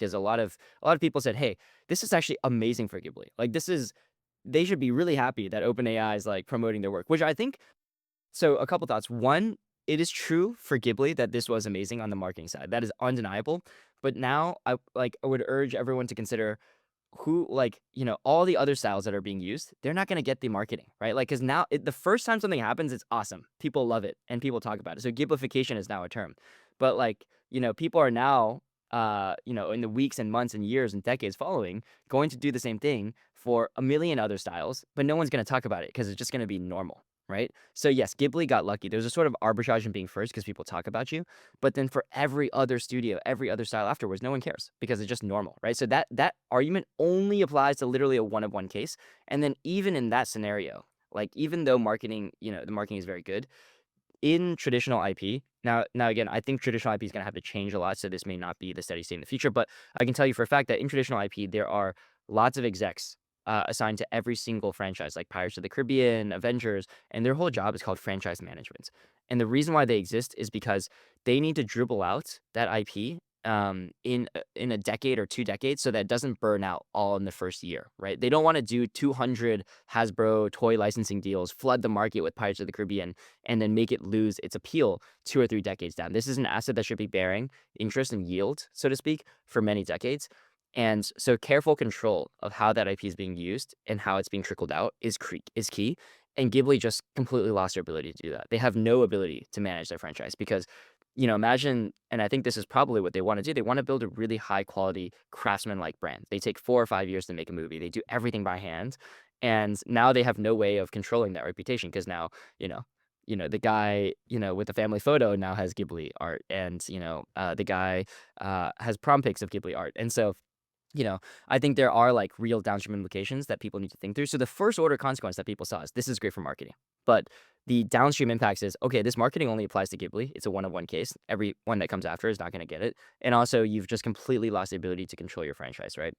because a lot of people said, "Hey, this is actually amazing for Ghibli. Like this is they should be really happy that OpenAI is like promoting their work," which I think so a couple thoughts. One, it is true for Ghibli that this was amazing on the marketing side. That is undeniable. But now I would urge everyone to consider who all the other styles that are being used, they're not gonna get the marketing, right? Like, because now the first time something happens, it's awesome. People love it and people talk about it. So Ghiblification is now a term. But people are now in the weeks and months and years and decades following, going to do the same thing for a million other styles, but no one's gonna talk about it because it's just gonna be normal. Right. So yes, Ghibli got lucky. There's a sort of arbitrage in being first because people talk about you. But then for every other studio, every other style afterwards, no one cares because it's just normal, right? So that argument only applies to literally a one of one case. And then even in that scenario, like even though the marketing is very good in traditional IP. Now again, I think traditional IP is going to have to change a lot, so this may not be the steady state in the future. But I can tell you for a fact that in traditional IP, there are lots of execs assigned to every single franchise, like Pirates of the Caribbean, Avengers, and their whole job is called franchise management. And the reason why they exist is because they need to dribble out that IP in a decade or 2 decades so that it doesn't burn out all in the first year, right? They don't want to do 200 Hasbro toy licensing deals, flood the market with Pirates of the Caribbean, and then make it lose its appeal 2 or 3 decades down. This is an asset that should be bearing interest and yield, so to speak, for many decades. And so careful control of how that IP is being used and how it's being trickled out is key. And Ghibli just completely lost their ability to do that. They have no ability to manage their franchise because, imagine, and I think this is probably what they want to do. They want to build a really high quality craftsman-like brand. They take 4 or 5 years to make a movie. They do everything by hand. And now they have no way of controlling that reputation because now, the guy, with the family photo now has Ghibli art, and the guy has prom pics of Ghibli art, and so you know, I think there are like real downstream implications that people need to think through. So the first order consequence that people saw is this is great for marketing. But the downstream impacts is okay, this marketing only applies to Ghibli. It's a one of one case. Every one that comes after is not going to get it. And also, you've just completely lost the ability to control your franchise, right?